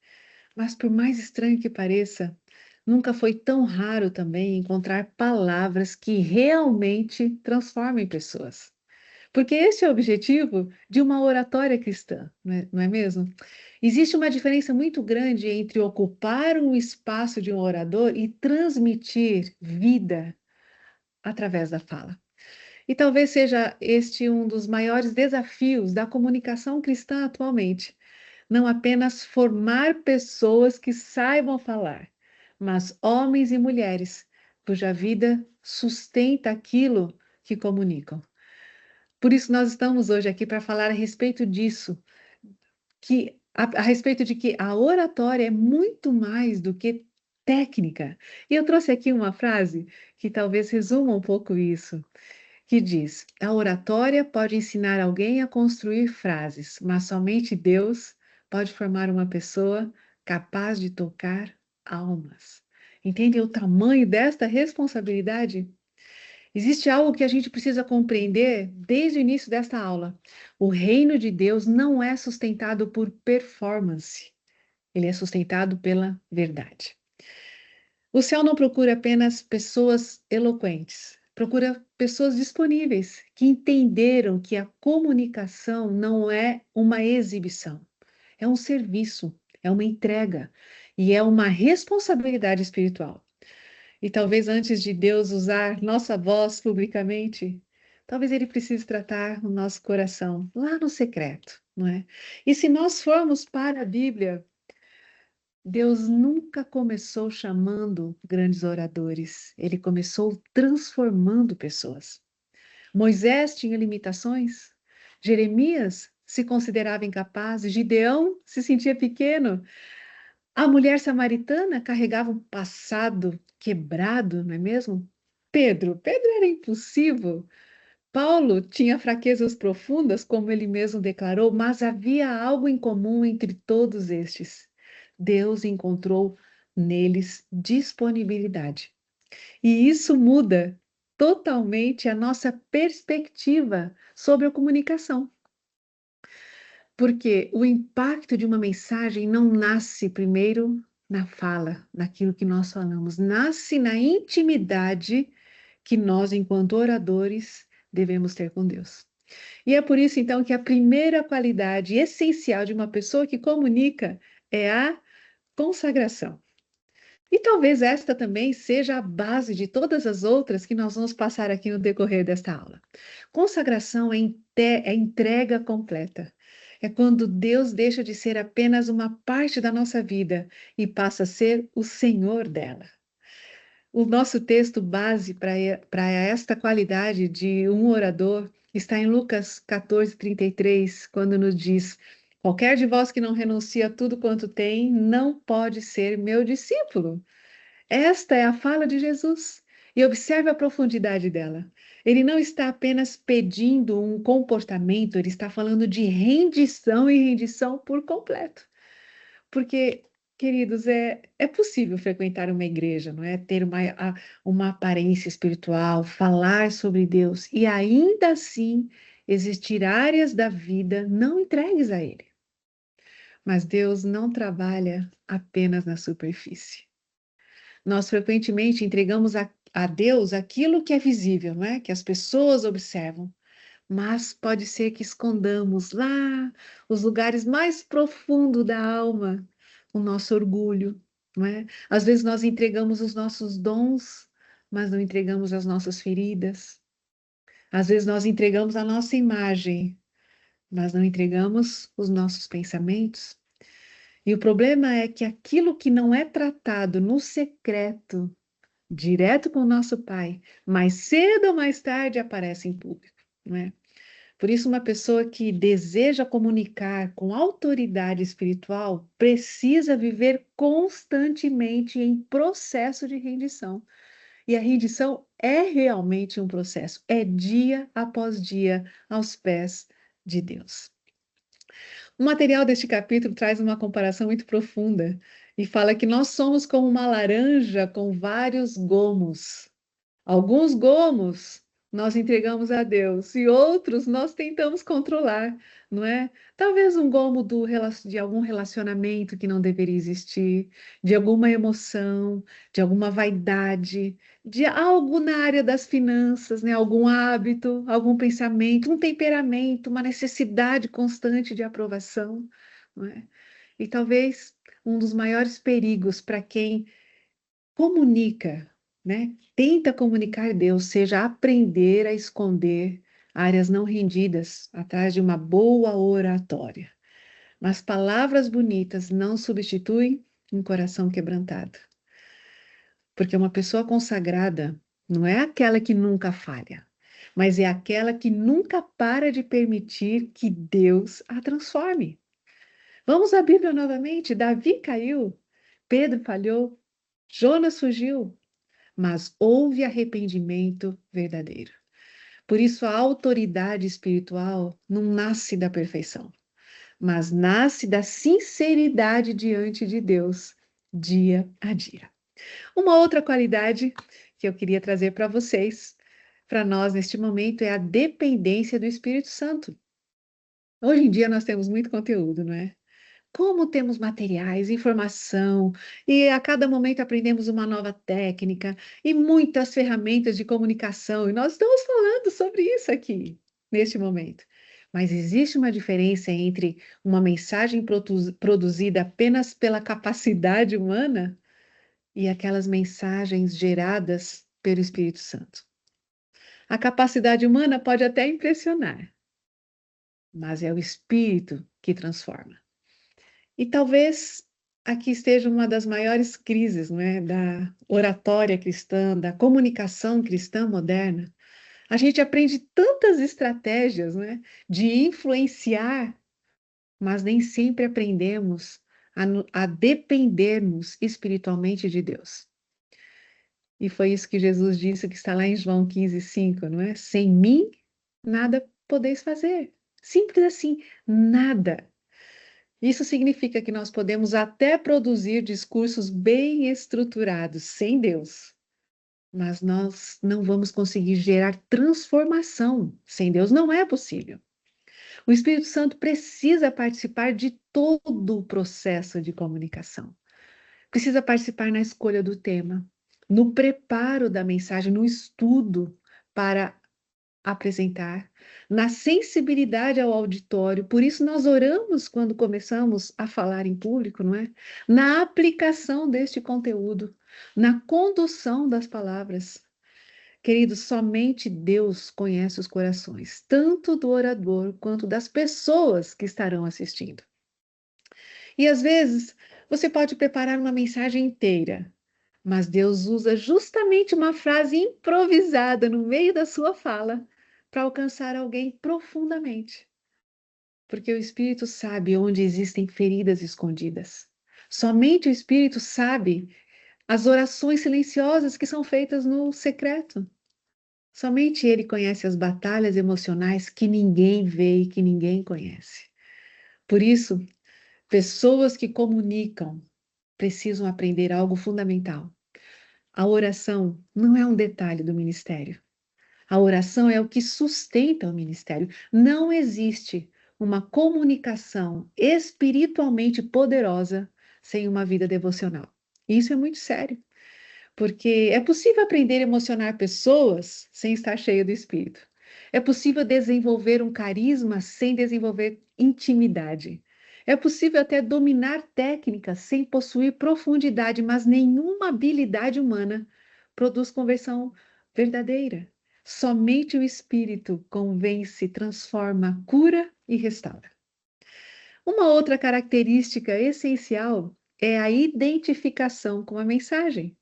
[SPEAKER 4] Mas por mais estranho que pareça, nunca foi tão raro também encontrar palavras que realmente transformem pessoas. Porque esse é o objetivo de uma oratória cristã, não é mesmo? Existe uma diferença muito grande entre ocupar um espaço de um orador e transmitir vida através da fala. E talvez seja este um dos maiores desafios da comunicação cristã atualmente. Não apenas formar pessoas que saibam falar, mas homens e mulheres cuja vida sustenta aquilo que comunicam. Por isso, nós estamos hoje aqui para falar a respeito disso, a respeito de que a oratória é muito mais do que técnica. E eu trouxe aqui uma frase que talvez resuma um pouco isso, que diz: a oratória pode ensinar alguém a construir frases, mas somente Deus pode formar uma pessoa capaz de tocar almas. Entende o tamanho desta responsabilidade? Existe algo que a gente precisa compreender desde o início desta aula. O reino de Deus não é sustentado por performance, ele é sustentado pela verdade. O céu não procura apenas pessoas eloquentes, procura pessoas disponíveis, que entenderam que a comunicação não é uma exibição, é um serviço, é uma entrega e é uma responsabilidade espiritual. E talvez antes de Deus usar nossa voz publicamente, talvez ele precise tratar o nosso coração lá no secreto, não é? E se nós formos para a Bíblia, Deus nunca começou chamando grandes oradores, ele começou transformando pessoas. Moisés tinha limitações, Jeremias se considerava incapaz, Gideão se sentia pequeno, a mulher samaritana carregava um passado quebrado, não é mesmo? Pedro era impulsivo. Paulo tinha fraquezas profundas, como ele mesmo declarou, mas havia algo em comum entre todos estes. Deus encontrou neles disponibilidade. E isso muda totalmente a nossa perspectiva sobre a comunicação. Porque o impacto de uma mensagem não nasce primeiro na fala, naquilo que nós falamos, nasce na intimidade que nós, enquanto oradores, devemos ter com Deus. E é por isso, então, que a primeira qualidade essencial de uma pessoa que comunica é a consagração. E talvez esta também seja a base de todas as outras que nós vamos passar aqui no decorrer desta aula. Consagração é entrega completa. É quando Deus deixa de ser apenas uma parte da nossa vida e passa a ser o Senhor dela. O nosso texto base para esta qualidade de um orador está em Lucas 14:33, quando nos diz: qualquer de vós que não renuncia a tudo quanto tem, não pode ser meu discípulo. Esta é a fala de Jesus. E observe a profundidade dela. Ele não está apenas pedindo um comportamento, ele está falando de rendição e rendição por completo. Porque, queridos, é possível frequentar uma igreja, não é? Ter uma aparência espiritual, falar sobre Deus e ainda assim existir áreas da vida não entregues a Ele. Mas Deus não trabalha apenas na superfície. Nós frequentemente entregamos a Deus aquilo que é visível, não é? Que as pessoas observam. Mas pode ser que escondamos lá os lugares mais profundos da alma, o nosso orgulho, não é? Às vezes nós entregamos os nossos dons, mas não entregamos as nossas feridas. Às vezes nós entregamos a nossa imagem, mas não entregamos os nossos pensamentos. E o problema é que aquilo que não é tratado no secreto, direto com o nosso Pai, mais cedo ou mais tarde aparece em público, não é? Por isso, uma pessoa que deseja comunicar com autoridade espiritual precisa viver constantemente em processo de rendição. E a rendição é realmente um processo, é dia após dia aos pés de Deus. O material deste capítulo traz uma comparação muito profunda e fala que nós somos como uma laranja com vários gomos. Alguns gomos nós entregamos a Deus e outros nós tentamos controlar, não é? Talvez um gomo de algum relacionamento que não deveria existir, de alguma emoção, de alguma vaidade, de algo na área das finanças, né? Algum hábito, algum pensamento, um temperamento, uma necessidade constante de aprovação, não é? E talvez um dos maiores perigos para quem comunica, né? Tenta comunicar Deus, seja aprender a esconder áreas não rendidas atrás de uma boa oratória. Mas palavras bonitas não substituem um coração quebrantado. Porque uma pessoa consagrada não é aquela que nunca falha, mas é aquela que nunca para de permitir que Deus a transforme. Vamos à Bíblia novamente. Davi caiu, Pedro falhou, Jonas fugiu, mas houve arrependimento verdadeiro. Por isso, a autoridade espiritual não nasce da perfeição, mas nasce da sinceridade diante de Deus, dia a dia. Uma outra qualidade que eu queria trazer para vocês, para nós neste momento, é a dependência do Espírito Santo. Hoje em dia nós temos muito conteúdo, não é? Como temos materiais, informação, e a cada momento aprendemos uma nova técnica e muitas ferramentas de comunicação, e nós estamos falando sobre isso aqui, neste momento. Mas existe uma diferença entre uma mensagem produzida apenas pela capacidade humana e aquelas mensagens geradas pelo Espírito Santo. A capacidade humana pode até impressionar, mas é o Espírito que transforma. E talvez aqui esteja uma das maiores crises, né, da oratória cristã, da comunicação cristã moderna. A gente aprende tantas estratégias, né, de influenciar, mas nem sempre aprendemos a dependermos espiritualmente de Deus. E foi isso que Jesus disse, que está lá em João 15:5, não é? Sem mim, nada podeis fazer. Simples assim, nada. Isso significa que nós podemos até produzir discursos bem estruturados sem Deus, mas nós não vamos conseguir gerar transformação. Sem Deus não é possível. O Espírito Santo precisa participar de todo o processo de comunicação. Precisa participar na escolha do tema, no preparo da mensagem, no estudo para apresentar, na sensibilidade ao auditório. Por isso nós oramos quando começamos a falar em público, não é? Na aplicação deste conteúdo, na condução das palavras. Queridos, somente Deus conhece os corações, tanto do orador quanto das pessoas que estarão assistindo. E às vezes você pode preparar uma mensagem inteira, mas Deus usa justamente uma frase improvisada no meio da sua fala para alcançar alguém profundamente. Porque o Espírito sabe onde existem feridas escondidas. Somente o Espírito sabe as orações silenciosas que são feitas no secreto. Somente Ele conhece as batalhas emocionais que ninguém vê e que ninguém conhece. Por isso, pessoas que comunicam precisam aprender algo fundamental. A oração não é um detalhe do ministério. A oração é o que sustenta o ministério. Não existe uma comunicação espiritualmente poderosa sem uma vida devocional. Isso é muito sério, porque é possível aprender a emocionar pessoas sem estar cheio do Espírito. É possível desenvolver um carisma sem desenvolver intimidade. É possível até dominar técnicas sem possuir profundidade, mas nenhuma habilidade humana produz conversão verdadeira. Somente o Espírito convence, transforma, cura e restaura. Uma outra característica essencial é a identificação com a mensagem.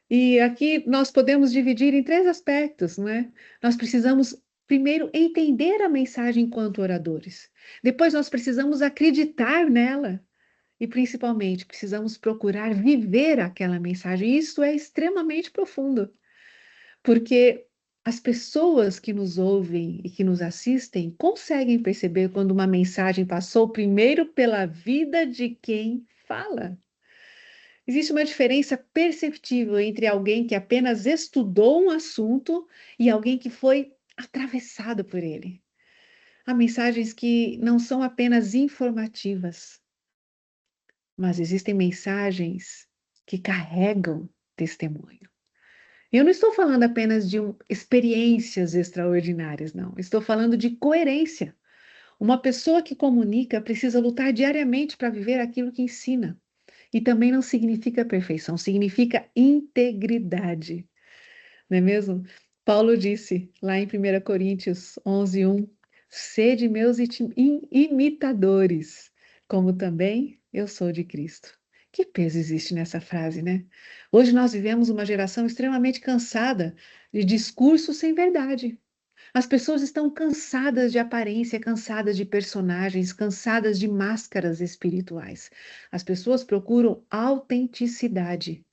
[SPEAKER 4] E aqui nós podemos dividir em 3 aspectos, não é? Nós precisamos primeiro entender a mensagem enquanto oradores. Depois nós precisamos acreditar nela. E principalmente precisamos procurar viver aquela mensagem. Isso é extremamente profundo, porque as pessoas que nos ouvem e que nos assistem conseguem perceber quando uma mensagem passou primeiro pela vida de quem fala. Existe uma diferença perceptível entre alguém que apenas estudou um assunto e alguém que foi atravessado por ele. Há mensagens que não são apenas informativas, mas existem mensagens que carregam testemunho. Eu não estou falando apenas de experiências extraordinárias, não. Estou falando de coerência. Uma pessoa que comunica precisa lutar diariamente para viver aquilo que ensina. E também não significa perfeição, significa integridade. Não é mesmo? Paulo disse lá em 1 Coríntios 11:1, sede meus imitadores, como também eu sou de Cristo. Que peso existe nessa frase, né? Hoje nós vivemos uma geração extremamente cansada de discurso sem verdade. As pessoas estão cansadas de aparência, cansadas de personagens, cansadas de máscaras espirituais. As pessoas procuram autenticidade.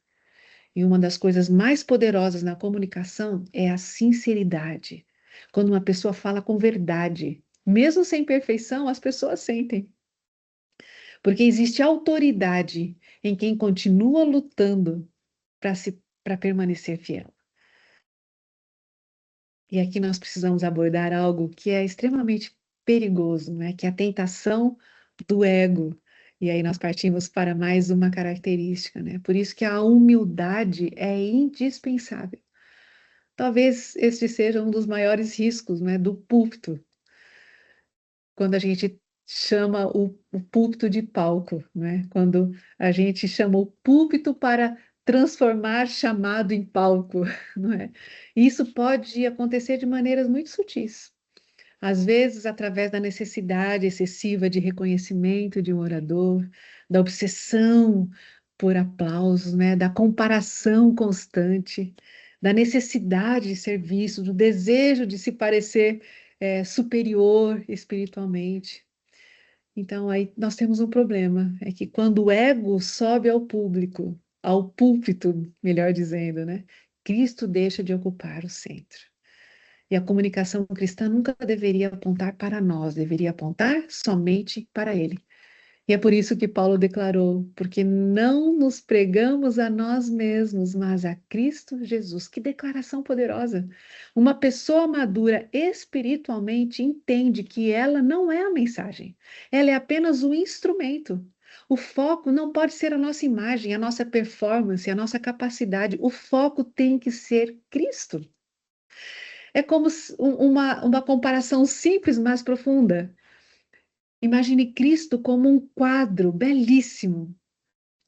[SPEAKER 4] E uma das coisas mais poderosas na comunicação é a sinceridade. Quando uma pessoa fala com verdade, mesmo sem perfeição, as pessoas sentem. Porque existe autoridade em quem continua lutando para permanecer fiel. E aqui nós precisamos abordar algo que é extremamente perigoso, né? Que é a tentação do ego. E aí nós partimos para mais uma característica, né? Por isso que a humildade é indispensável. Talvez este seja um dos maiores riscos, né, do púlpito, quando a gente chama o púlpito de palco, né? Quando a gente chama o púlpito para transformar chamado em palco, não é? Isso pode acontecer de maneiras muito sutis. Às vezes, através da necessidade excessiva de reconhecimento de um orador, da obsessão por aplausos, né? Da comparação constante, da necessidade de ser visto, do desejo de se parecer superior espiritualmente. Então, aí nós temos um problema, é que quando o ego sobe ao público, ao púlpito, melhor dizendo, né? Cristo deixa de ocupar o centro. E a comunicação cristã nunca deveria apontar para nós, deveria apontar somente para Ele. E é por isso que Paulo declarou, porque não nos pregamos a nós mesmos, mas a Cristo Jesus. Que declaração poderosa! Uma pessoa madura espiritualmente entende que ela não é a mensagem, ela é apenas o instrumento. O foco não pode ser a nossa imagem, a nossa performance, a nossa capacidade. O foco tem que ser Cristo. É como uma comparação simples, mas profunda. Imagine Cristo como um quadro belíssimo.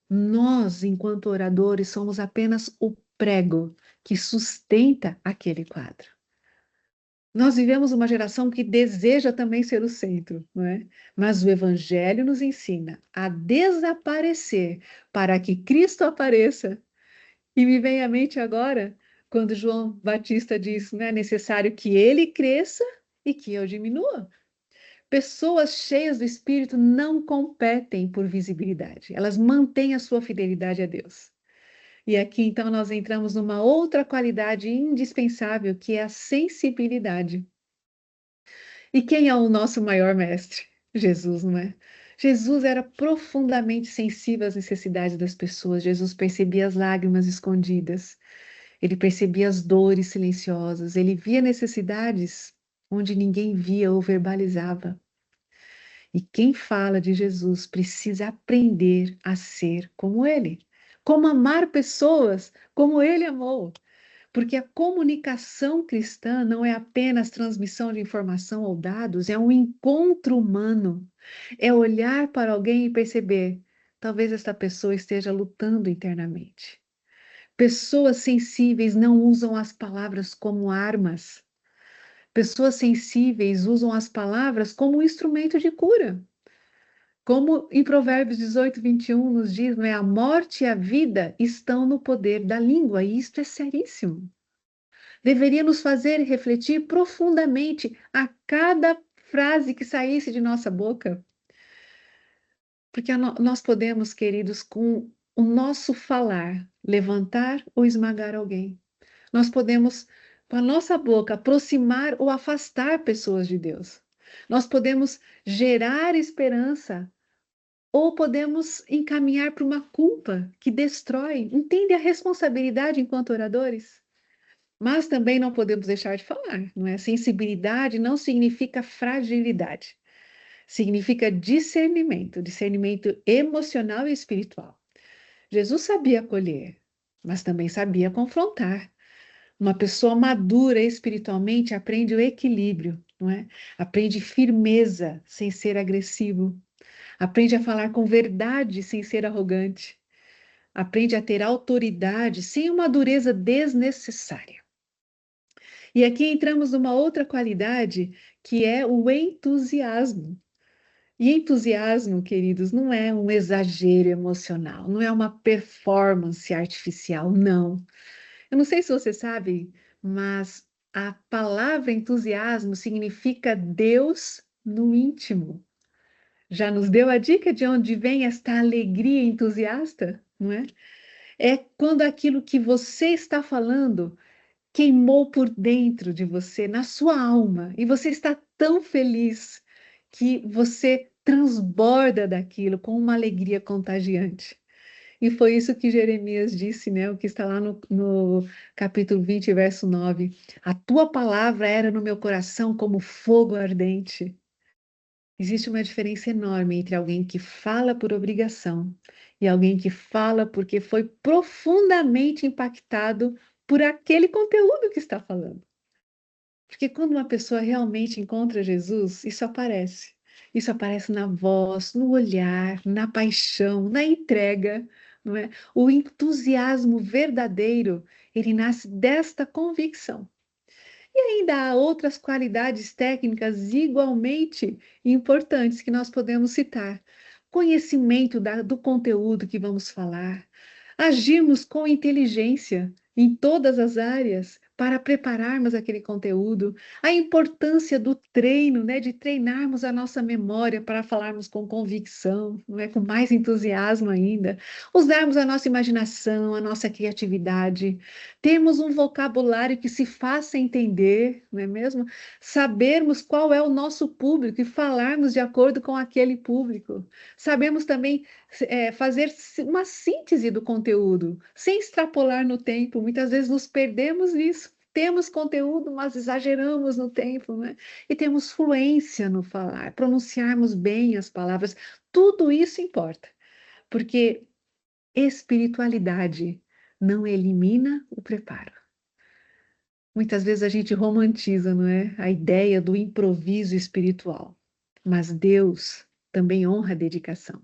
[SPEAKER 4] Nós, enquanto oradores, somos apenas o prego que sustenta aquele quadro. Nós vivemos uma geração que deseja também ser o centro, não é? Mas o Evangelho nos ensina a desaparecer para que Cristo apareça. E me vem à mente agora, quando João Batista diz, né, é necessário que ele cresça e que eu diminua. Pessoas cheias do Espírito não competem por visibilidade, elas mantêm a sua fidelidade a Deus. E aqui então nós entramos numa outra qualidade indispensável, que é a sensibilidade. E quem é o nosso maior mestre? Jesus, não é? Jesus era profundamente sensível às necessidades das pessoas. Jesus percebia as lágrimas escondidas, ele percebia as dores silenciosas, ele via necessidades onde ninguém via ou verbalizava. E quem fala de Jesus precisa aprender a ser como ele, como amar pessoas como ele amou. Porque a comunicação cristã não é apenas transmissão de informação ou dados, é um encontro humano. É olhar para alguém e perceber, talvez esta pessoa esteja lutando internamente. Pessoas sensíveis não usam as palavras como armas. Pessoas sensíveis usam as palavras como um instrumento de cura. Como em Provérbios 18:21 nos diz, não é? A morte e a vida estão no poder da língua, e isto é seríssimo. Deveria nos fazer refletir profundamente a cada frase que saísse de nossa boca, porque nós podemos, queridos, com o nosso falar, levantar ou esmagar alguém. Nós podemos, com a nossa boca, aproximar ou afastar pessoas de Deus. Nós podemos gerar esperança ou podemos encaminhar para uma culpa que destrói. Entende a responsabilidade enquanto oradores? Mas também não podemos deixar de falar, não é? Sensibilidade não significa fragilidade. Significa discernimento, discernimento emocional e espiritual. Jesus sabia acolher, mas também sabia confrontar. Uma pessoa madura espiritualmente aprende o equilíbrio, não é? Aprende firmeza sem ser agressivo. Aprende a falar com verdade sem ser arrogante. Aprende a ter autoridade sem uma dureza desnecessária. E aqui entramos numa outra qualidade, que é o entusiasmo. E entusiasmo, queridos, não é um exagero emocional, não é uma performance artificial, não. Eu não sei se você sabe, mas a palavra entusiasmo significa Deus no íntimo. Já nos deu a dica de onde vem esta alegria entusiasta, não é? É quando aquilo que você está falando queimou por dentro de você, na sua alma, e você está tão feliz que você transborda daquilo com uma alegria contagiante. E foi isso que Jeremias disse, né? O que está lá no capítulo 20, verso 9. A tua palavra era no meu coração como fogo ardente. Existe uma diferença enorme entre alguém que fala por obrigação e alguém que fala porque foi profundamente impactado por aquele conteúdo que está falando. Porque quando uma pessoa realmente encontra Jesus, isso aparece. Isso aparece na voz, no olhar, na paixão, na entrega, não é? O entusiasmo verdadeiro, ele nasce desta convicção. E ainda há outras qualidades técnicas igualmente importantes que nós podemos citar. Conhecimento do conteúdo que vamos falar, agirmos com inteligência em todas as áreas para prepararmos aquele conteúdo, a importância do treino, né, de treinarmos a nossa memória para falarmos com convicção, não é, com mais entusiasmo ainda, usarmos a nossa imaginação, a nossa criatividade, termos um vocabulário que se faça entender, não é mesmo? Sabermos qual é o nosso público e falarmos de acordo com aquele público. Sabemos também fazer uma síntese do conteúdo, sem extrapolar no tempo. Muitas vezes nos perdemos nisso. Temos conteúdo, mas exageramos no tempo, né? E temos fluência no falar, pronunciarmos bem as palavras. Tudo isso importa, porque espiritualidade não elimina o preparo. Muitas vezes a gente romantiza, não é? A ideia do improviso espiritual, mas Deus também honra a dedicação.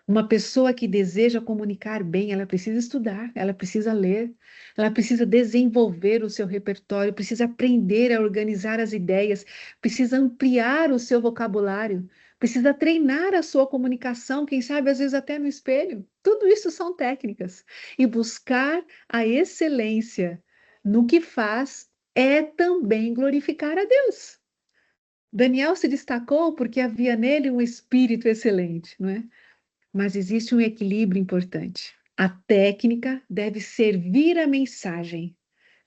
[SPEAKER 4] Uma pessoa que deseja comunicar bem, ela precisa estudar, ela precisa ler, ela precisa desenvolver o seu repertório, precisa aprender a organizar as ideias, precisa ampliar o seu vocabulário, precisa treinar a sua comunicação, quem sabe às vezes até no espelho. Tudo isso são técnicas. E buscar a excelência no que faz é também glorificar a Deus. Daniel se destacou porque havia nele um espírito excelente, não é? Mas existe um equilíbrio importante. A técnica deve servir a mensagem,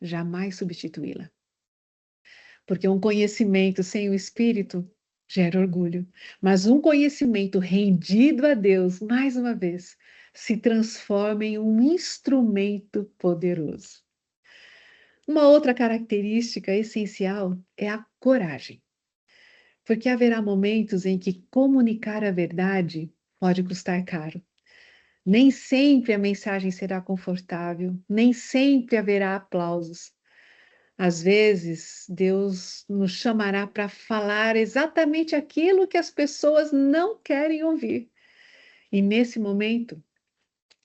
[SPEAKER 4] jamais substituí-la. Porque um conhecimento sem o espírito gera orgulho, mas um conhecimento rendido a Deus, mais uma vez, se transforma em um instrumento poderoso. Uma outra característica essencial é a coragem. Porque haverá momentos em que comunicar a verdade pode custar caro. Nem sempre a mensagem será confortável, nem sempre haverá aplausos. Às vezes, Deus nos chamará para falar exatamente aquilo que as pessoas não querem ouvir. E nesse momento,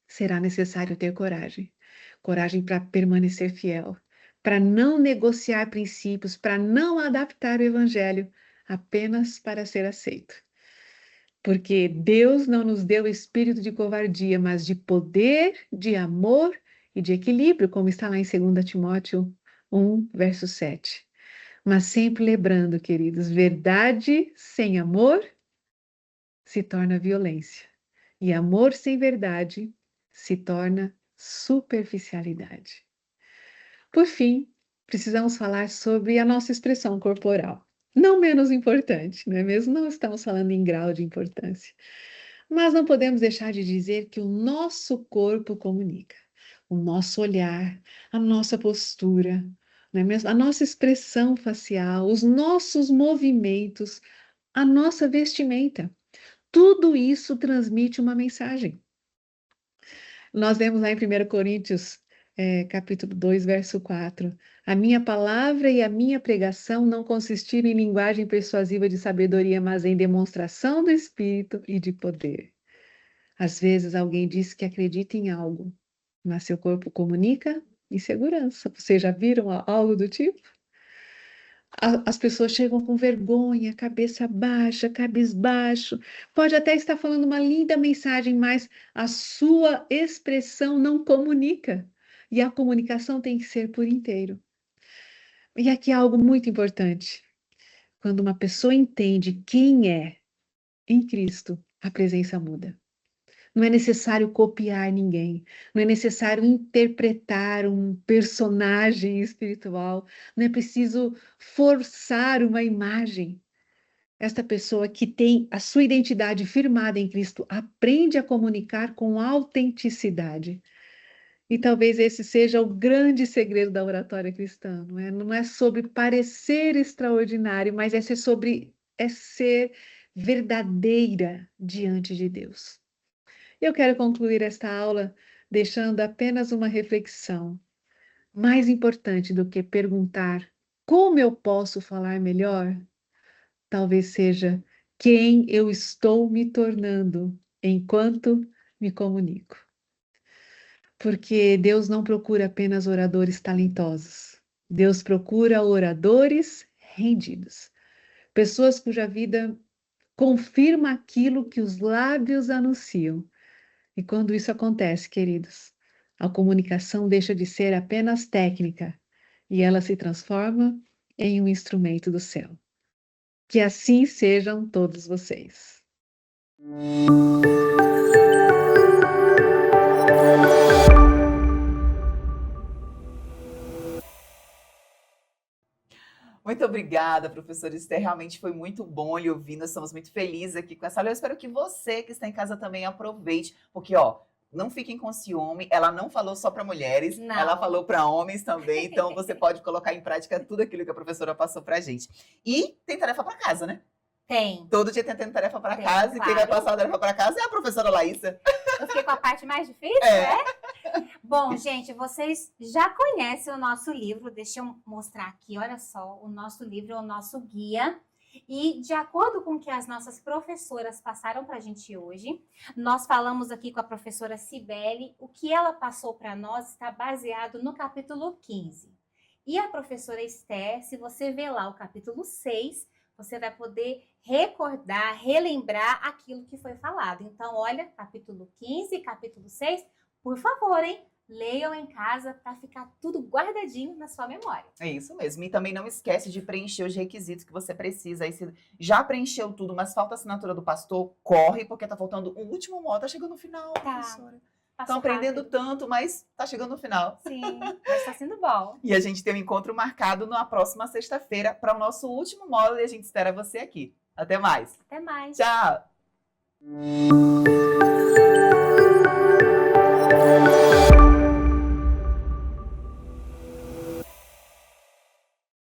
[SPEAKER 4] será necessário ter coragem. Coragem para permanecer fiel, para não negociar princípios, para não adaptar o evangelho apenas para ser aceito. Porque Deus não nos deu espírito de covardia, mas de poder, de amor e de equilíbrio, como está lá em 2 Timóteo 1, verso 7. Mas sempre lembrando, queridos, verdade sem amor se torna violência. E amor sem verdade se torna superficialidade. Por fim, precisamos falar sobre a nossa expressão corporal. Não menos importante, não é mesmo? Não estamos falando em grau de importância. Mas não podemos deixar de dizer que o nosso corpo comunica. O nosso olhar, a nossa postura, não é mesmo? A nossa expressão facial, os nossos movimentos, a nossa vestimenta. Tudo isso transmite uma mensagem. Nós vemos lá em 1 Coríntios, capítulo 2, verso 4. A minha palavra e a minha pregação não consistiram em linguagem persuasiva de sabedoria, mas em demonstração do Espírito e de poder. Às vezes alguém diz que acredita em algo, mas seu corpo comunica insegurança. Vocês já viram algo do tipo? As pessoas chegam com vergonha, cabeça baixa, cabisbaixo. Pode até estar falando uma linda mensagem, mas a sua expressão não comunica. E a comunicação tem que ser por inteiro. E aqui há algo muito importante. Quando uma pessoa entende quem é em Cristo, a presença muda. Não é necessário copiar ninguém, não é necessário interpretar um personagem espiritual, não é preciso forçar uma imagem. Esta pessoa que tem a sua identidade firmada em Cristo aprende a comunicar com autenticidade. E talvez esse seja o grande segredo da oratória cristã, não é? Não é sobre parecer extraordinário, mas é ser verdadeira diante de Deus. Eu quero concluir esta aula deixando apenas uma reflexão. Mais importante do que perguntar como eu posso falar melhor, talvez seja quem eu estou me tornando enquanto me comunico. Porque Deus não procura apenas oradores talentosos. Deus procura oradores rendidos. Pessoas cuja vida confirma aquilo que os lábios anunciam. E quando isso acontece, queridos, a comunicação deixa de ser apenas técnica e ela se transforma em um instrumento do céu. Que assim sejam todos vocês.
[SPEAKER 1] Muito obrigada, professora Esther. Realmente foi muito bom lhe ouvir. Nós estamos muito felizes aqui com essa aula. Eu espero que você que está em casa também aproveite, porque, ó, não fiquem com ciúme. Ela não falou só para mulheres,
[SPEAKER 2] Não.
[SPEAKER 1] ela falou para homens também. Então, você pode colocar em prática tudo aquilo que a professora passou para a gente. E tem tarefa para casa, né?
[SPEAKER 2] Tem.
[SPEAKER 1] Todo dia tem tendo tarefa para
[SPEAKER 2] Tem,
[SPEAKER 1] casa. E quem vai
[SPEAKER 2] claro.
[SPEAKER 1] passar a tarefa para casa é a professora Laísa.
[SPEAKER 2] Eu fiquei com a parte mais difícil,
[SPEAKER 1] É.
[SPEAKER 2] né? Bom, gente, vocês já conhecem o nosso livro. Deixa eu mostrar aqui, olha só. O nosso livro é o nosso guia. E de acordo com o que as nossas professoras passaram para a gente hoje, nós falamos aqui com a professora Cibele, o que ela passou para nós está baseado no capítulo 15. E a professora Esther, se você ver lá o capítulo 6, você vai poder recordar, relembrar aquilo que foi falado. Então, olha, capítulo 15, capítulo 6, por favor, hein? Leiam em casa para ficar tudo guardadinho na sua memória.
[SPEAKER 1] É isso mesmo. E também não esquece de preencher os requisitos que você precisa. Aí, se já preencheu tudo, mas falta a assinatura do pastor, corre, porque tá faltando o último módulo. Tá chegando no final, professora.
[SPEAKER 2] Passou
[SPEAKER 1] Estão aprendendo
[SPEAKER 2] rápido.
[SPEAKER 1] tanto, mas tá chegando no final.
[SPEAKER 2] Sim, mas está sendo bom.
[SPEAKER 1] E a gente tem um encontro marcado na próxima sexta-feira para o nosso último módulo e a gente espera você aqui. Até mais.
[SPEAKER 2] Até mais.
[SPEAKER 1] Tchau!